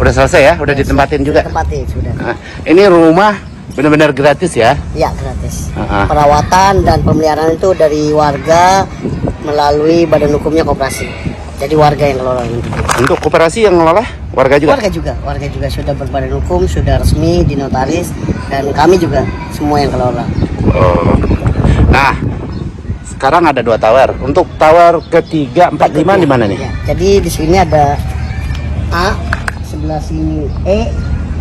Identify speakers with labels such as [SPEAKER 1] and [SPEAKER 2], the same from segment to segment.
[SPEAKER 1] Udah selesai ya? Udah ditempatin juga?
[SPEAKER 2] Tempatin, sudah.
[SPEAKER 1] Nah, ini rumah benar-benar gratis ya?
[SPEAKER 2] Iya, gratis.
[SPEAKER 1] Uh-huh.
[SPEAKER 2] Perawatan dan pemeliharaan itu dari warga melalui badan hukumnya koperasi. Jadi warga yang kelola.
[SPEAKER 1] Untuk koperasi yang ngelola warga juga?
[SPEAKER 2] Warga juga sudah berbadan hukum, sudah resmi di notaris, dan kami juga semua yang kelola.
[SPEAKER 1] Oh. Nah, sekarang ada 2 tower. Untuk tower ketiga, 4, 5 di mana nih?
[SPEAKER 2] Ya, jadi di sini ada A, sebelah sini E,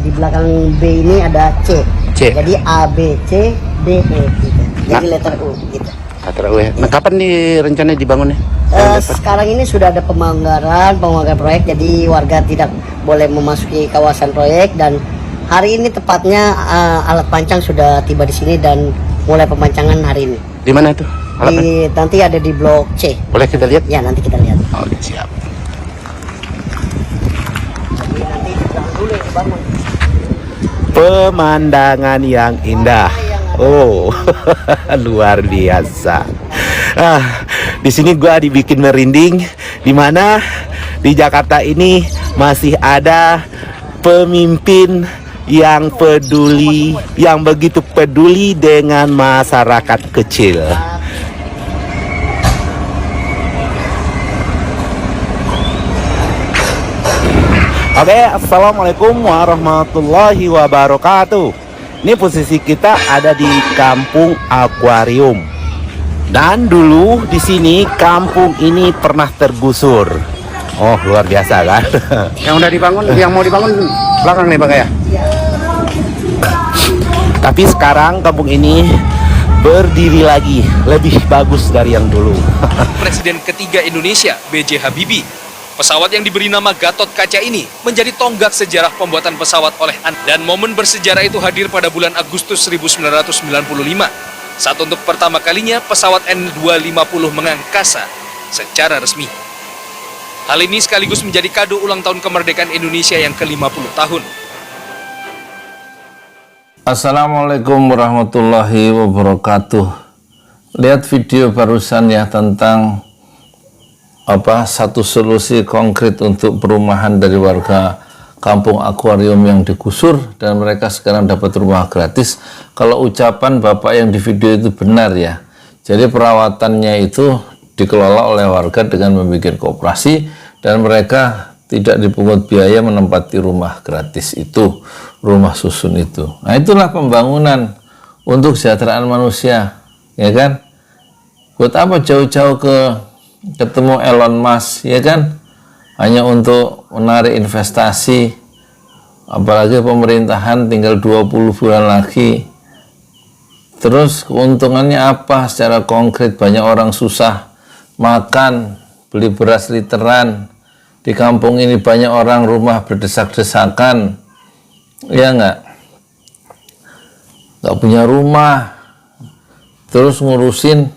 [SPEAKER 2] di belakang B ini ada C. Jadi A, B, C, D, E gitu. Jadi letter U gitu.
[SPEAKER 1] Nah, kapan nih rencananya dibangunnya?
[SPEAKER 2] Sekarang ini sudah ada pemanggaran proyek, jadi warga tidak boleh memasuki kawasan proyek, dan hari ini tepatnya alat pancang sudah tiba di sini dan mulai pemancangan hari ini.
[SPEAKER 1] Di mana itu?
[SPEAKER 2] Nanti ada di blok C.
[SPEAKER 1] Boleh kita lihat?
[SPEAKER 2] Ya, nanti kita lihat.
[SPEAKER 1] Oke, siap.
[SPEAKER 2] Jadi nanti dulu yang dibangun.
[SPEAKER 1] Pemandangan yang indah. Oh, luar biasa. Di sini gua dibikin merinding. Di mana di Jakarta ini masih ada pemimpin yang peduli, yang begitu peduli dengan masyarakat kecil. Oke, assalamualaikum warahmatullahi wabarakatuh. Ini posisi kita ada di Kampung Akuarium. Dan dulu di sini kampung ini pernah tergusur. Oh, luar biasa kan? Yang udah dibangun, yang mau dibangun belakang nih, Bang ya. Tapi sekarang kampung ini berdiri lagi, lebih bagus dari yang dulu.
[SPEAKER 3] Presiden ketiga Indonesia, B.J. Habibie. Pesawat yang diberi nama Gatot Kaca ini menjadi tonggak sejarah pembuatan pesawat oleh Anda. Dan momen bersejarah itu hadir pada bulan Agustus 1995. Saat untuk pertama kalinya pesawat N250 mengangkasa secara resmi. Hal ini sekaligus menjadi kado ulang tahun kemerdekaan Indonesia yang ke-50 tahun.
[SPEAKER 4] Assalamualaikum warahmatullahi wabarakatuh. Lihat video barusan ya tentang satu solusi konkret untuk perumahan dari warga Kampung Akuarium yang digusur dan mereka sekarang dapat rumah gratis. Kalau ucapan Bapak yang di video itu benar ya. Jadi perawatannya itu dikelola oleh warga dengan membuat koperasi dan mereka tidak dipungut biaya menempati rumah gratis itu, rumah susun itu. Nah, itulah pembangunan untuk kesejahteraan manusia, ya kan? Buat apa jauh-jauh ketemu Elon Musk, ya kan? Hanya untuk menarik investasi, apalagi pemerintahan tinggal 20 bulan lagi. Terus keuntungannya apa secara konkret? Banyak orang susah makan, beli beras literan. Di kampung ini banyak orang rumah berdesak-desakan, ya nggak punya rumah, terus ngurusin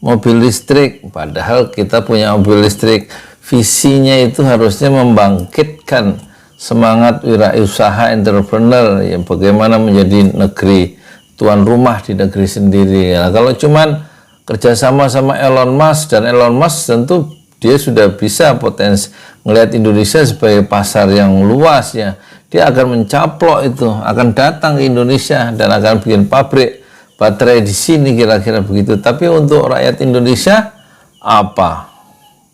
[SPEAKER 4] mobil listrik, padahal kita punya mobil listrik. Visinya itu harusnya membangkitkan semangat wirausaha entrepreneur, yang bagaimana menjadi negeri tuan rumah di negeri sendiri. Nah, kalau cuman kerjasama sama Elon Musk, dan Elon Musk tentu dia sudah bisa potensi melihat Indonesia sebagai pasar yang luas ya, dia akan mencaplok itu, akan datang ke Indonesia dan akan bikin pabrik baterai di sini, kira-kira begitu. Tapi untuk rakyat Indonesia apa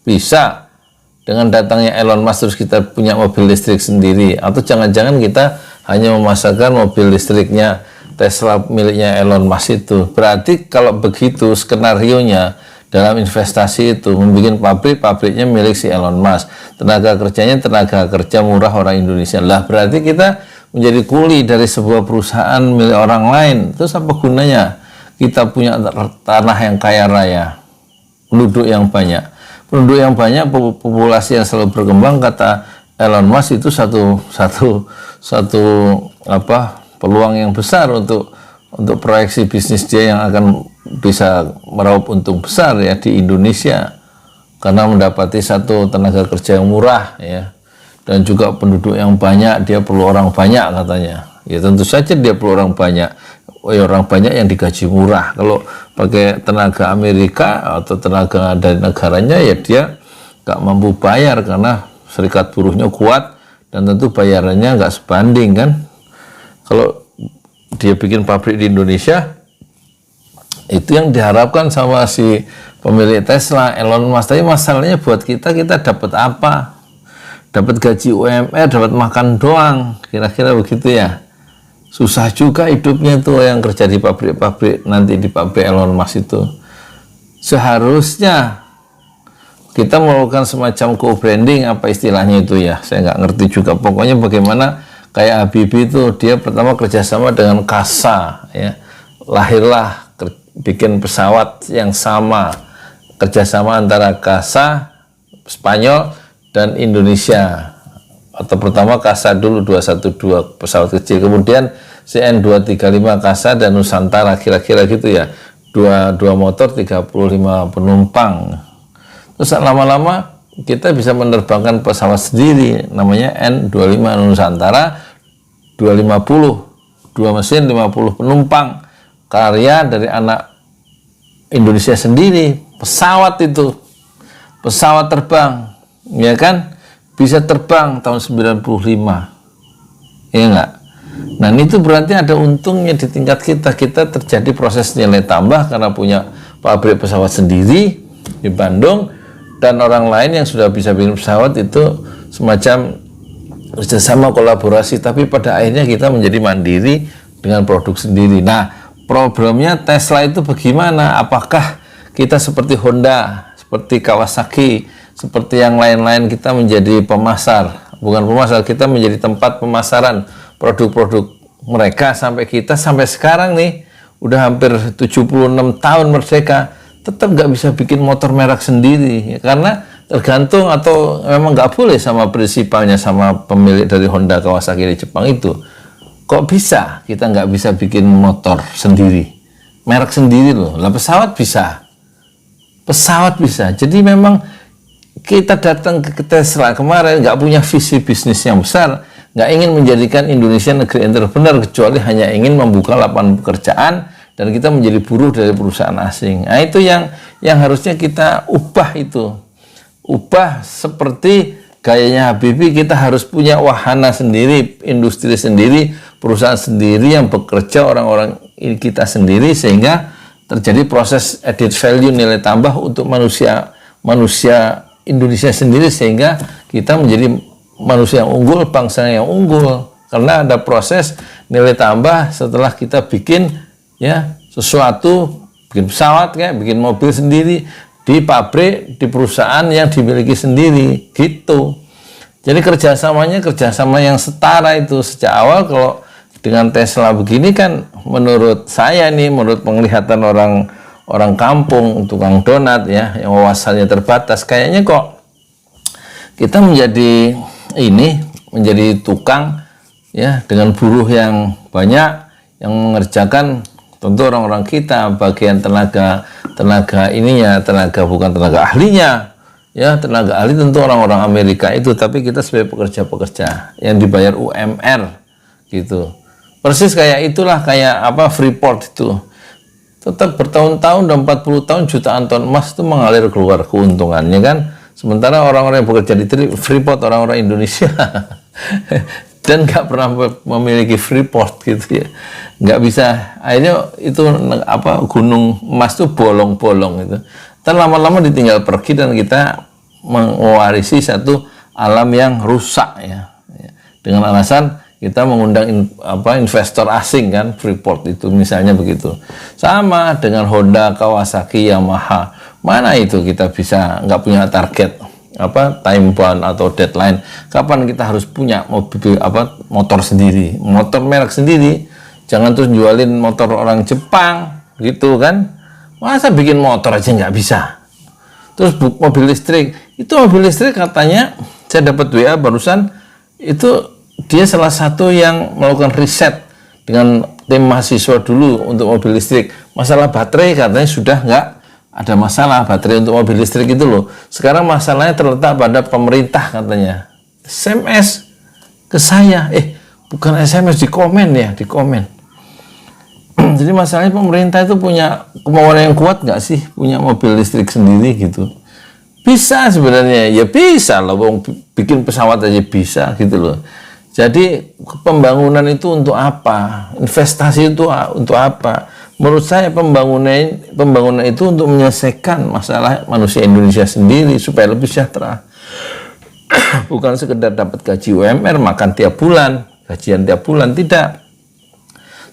[SPEAKER 4] bisa dengan datangnya Elon Musk terus kita punya mobil listrik sendiri? Atau jangan-jangan kita hanya memasarkan mobil listriknya Tesla miliknya Elon Musk itu? Berarti kalau begitu skenarionya dalam investasi itu membuat pabriknya milik si Elon Musk, tenaga kerjanya tenaga kerja murah orang Indonesia. Lah berarti kita menjadi kuli dari sebuah perusahaan milik orang lain. Terus apa gunanya kita punya tanah yang kaya raya, penduduk yang banyak, populasi yang selalu berkembang? Kata Elon Musk itu satu peluang yang besar untuk proyeksi bisnis dia yang akan bisa meraup untung besar ya di Indonesia, karena mendapati satu tenaga kerja yang murah ya, dan juga penduduk yang banyak. Dia perlu orang banyak katanya. Ya tentu saja dia perlu orang banyak, orang banyak yang digaji murah. Kalau pakai tenaga Amerika atau tenaga dari negaranya ya dia gak mampu bayar karena serikat buruhnya kuat dan tentu bayarannya nggak sebanding kan. Kalau dia bikin pabrik di Indonesia, itu yang diharapkan sama si pemilik Tesla, Elon Musk. Tapi masalahnya buat kita dapat apa? Dapat gaji UMR, dapat makan doang, kira-kira begitu ya. Susah juga hidupnya tuh yang kerja di pabrik-pabrik, nanti di pabrik Elon Musk itu. Seharusnya kita melakukan semacam co-branding, apa istilahnya itu ya, saya nggak ngerti juga. Pokoknya bagaimana kayak Habibie itu, dia pertama kerjasama dengan CASA, ya, lahirlah bikin pesawat yang sama, kerjasama antara CASA Spanyol dan Indonesia. Atau pertama CASA dulu 212 pesawat kecil, kemudian CN235 CASA dan Nusantara, kira-kira gitu ya, dua motor 35 penumpang. Terus lama-lama kita bisa menerbangkan pesawat sendiri, namanya N25 Nusantara 250, 2 mesin 50 penumpang, karya dari anak Indonesia sendiri. Pesawat itu, pesawat terbang, ya kan, bisa terbang tahun 95, ya enggak? Nah itu berarti ada untungnya di tingkat kita terjadi proses nilai tambah karena punya pabrik pesawat sendiri di Bandung, dan orang lain yang sudah bisa bikin pesawat itu semacam kerjasama kolaborasi, tapi pada akhirnya kita menjadi mandiri dengan produk sendiri. Nah, problemnya Tesla itu bagaimana? Apakah kita seperti Honda, seperti Kawasaki, seperti yang lain-lain, kita menjadi pemasar? Bukan pemasar, kita menjadi tempat pemasaran produk-produk mereka, sampai kita sampai sekarang nih, udah hampir 76 tahun merdeka, tetap nggak bisa bikin motor merek sendiri, ya, karena tergantung atau memang nggak boleh sama prinsipalnya, sama pemilik dari Honda, Kawasaki di Jepang itu. Kok bisa kita nggak bisa bikin motor sendiri, merek sendiri loh? Lah pesawat bisa, pesawat bisa. Jadi memang kita datang ke Tesla kemarin nggak punya visi bisnis yang besar, nggak ingin menjadikan Indonesia negeri entrepreneur, kecuali hanya ingin membuka lapangan pekerjaan dan kita menjadi buruh dari perusahaan asing. Nah itu yang harusnya kita ubah, itu ubah seperti gayanya Habibie. Kita harus punya wahana sendiri, industri sendiri, perusahaan sendiri yang bekerja orang-orang kita sendiri, sehingga terjadi proses added value, nilai tambah untuk manusia Indonesia sendiri, sehingga kita menjadi manusia yang unggul, bangsa yang unggul, karena ada proses nilai tambah setelah kita bikin ya sesuatu, bikin pesawat kayak bikin mobil sendiri di pabrik, di perusahaan yang dimiliki sendiri gitu. Jadi kerjasamanya kerjasama yang setara itu sejak awal. Kalau dengan Tesla begini kan, menurut saya nih, menurut penglihatan orang kampung, tukang donat ya, yang wawasannya terbatas, kayaknya kok kita menjadi tukang ya, dengan buruh yang banyak yang mengerjakan tentu orang-orang kita, bagian tenaga ininya, bukan tenaga ahlinya ya, tenaga ahli tentu orang-orang Amerika itu, tapi kita sebagai pekerja-pekerja yang dibayar UMR gitu. Persis kayak itulah, kayak apa, Freeport itu tetap bertahun-tahun dan 40 tahun jutaan ton emas itu mengalir keluar keuntungannya kan, sementara orang-orang yang bekerja di Freeport orang-orang Indonesia dan nggak pernah memiliki Freeport gitu ya, nggak bisa. Akhirnya itu apa, gunung emas itu bolong-bolong itu, dan lama-lama ditinggal pergi dan kita mewarisi satu alam yang rusak ya, dengan alasan kita mengundang investor asing kan, Freeport itu misalnya begitu. Sama dengan Honda, Kawasaki, Yamaha, mana itu kita bisa nggak punya target time bound atau deadline, kapan kita harus punya mobil motor sendiri, motor merek sendiri. Jangan terus jualin motor orang Jepang gitu kan, masa bikin motor aja nggak bisa. Terus mobil listrik, itu mobil listrik katanya saya dapat WA barusan, itu dia salah satu yang melakukan riset dengan tim mahasiswa dulu untuk mobil listrik. Masalah baterai katanya sudah nggak ada masalah, baterai untuk mobil listrik itu loh. Sekarang masalahnya terletak pada pemerintah katanya. SMS ke saya, bukan SMS, di komen ya, di komen. Jadi masalahnya pemerintah itu punya kemauan yang kuat nggak sih punya mobil listrik sendiri gitu. Bisa sebenarnya, ya bisa loh, bikin pesawat aja bisa gitu loh. Jadi pembangunan itu untuk apa? Investasi itu untuk apa? Menurut saya pembangunan itu untuk menyelesaikan masalah manusia Indonesia sendiri supaya lebih sejahtera. Bukan sekedar dapat gaji UMR, makan tiap bulan, gajian tiap bulan, tidak.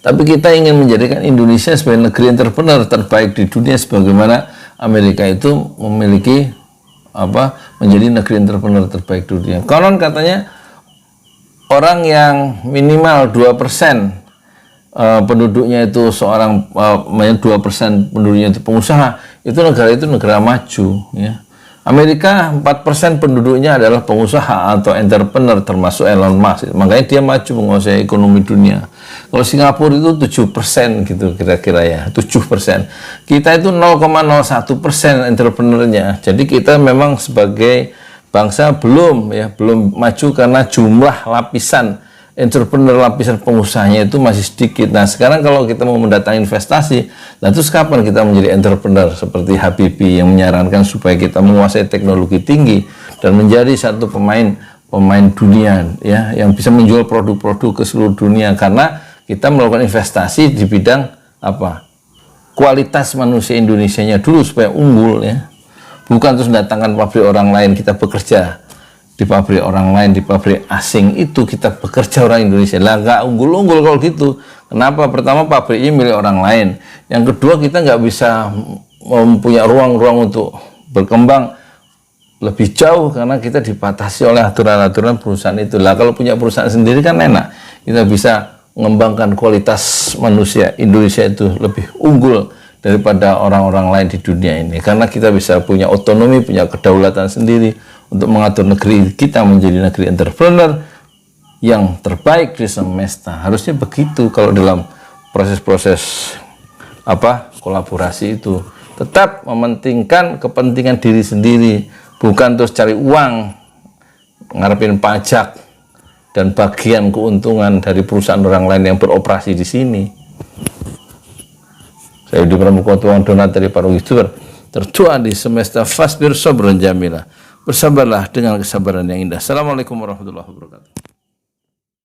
[SPEAKER 4] Tapi kita ingin menjadikan Indonesia sebagai negeri entrepreneur terbaik di dunia, sebagaimana Amerika itu memiliki menjadi negeri entrepreneur terbaik di dunia. Konon katanya orang yang minimal 2% penduduknya itu seorang 2% penduduknya itu pengusaha, itu negara maju, ya. Amerika 4% penduduknya adalah pengusaha atau entrepreneur, termasuk Elon Musk. Makanya dia maju menguasai ekonomi dunia. Kalau Singapura itu 7% gitu kira-kira ya, 7%. Kita itu 0,01% entrepreneurnya. Jadi kita memang sebagai bangsa belum maju karena jumlah lapisan entrepreneur, lapisan pengusahanya itu masih sedikit. Nah, sekarang kalau kita mau mendatangkan investasi, nah terus kapan kita menjadi entrepreneur seperti Habibie yang menyarankan supaya kita menguasai teknologi tinggi dan menjadi satu pemain dunia, ya, yang bisa menjual produk-produk ke seluruh dunia, karena kita melakukan investasi di bidang kualitas manusia Indonesianya dulu supaya unggul, ya. Bukan terus datangkan pabrik orang lain, kita bekerja di pabrik orang lain, di pabrik asing, itu kita bekerja orang Indonesia. Lah nggak unggul-unggul kalau gitu. Kenapa? Pertama, pabriknya milik orang lain. Yang kedua, kita nggak bisa mempunyai ruang-ruang untuk berkembang lebih jauh karena kita dibatasi oleh aturan-aturan perusahaan itu. Lah kalau punya perusahaan sendiri kan enak. Kita bisa mengembangkan kualitas manusia Indonesia itu lebih unggul daripada orang-orang lain di dunia ini. Karena kita bisa punya otonomi, punya kedaulatan sendiri untuk mengatur negeri kita menjadi negeri entrepreneur yang terbaik di semesta. Harusnya begitu kalau dalam proses-proses kolaborasi itu. Tetap mementingkan kepentingan diri sendiri, bukan terus cari uang, ngarepin pajak dan bagian keuntungan dari perusahaan orang lain yang beroperasi di sini. Saya Yudi Pramuka, Tuan Donat dari para youtuber. Tertua di semesta, fasbir sabran jamila. Bersabarlah dengan kesabaran yang indah. Assalamualaikum warahmatullahi wabarakatuh.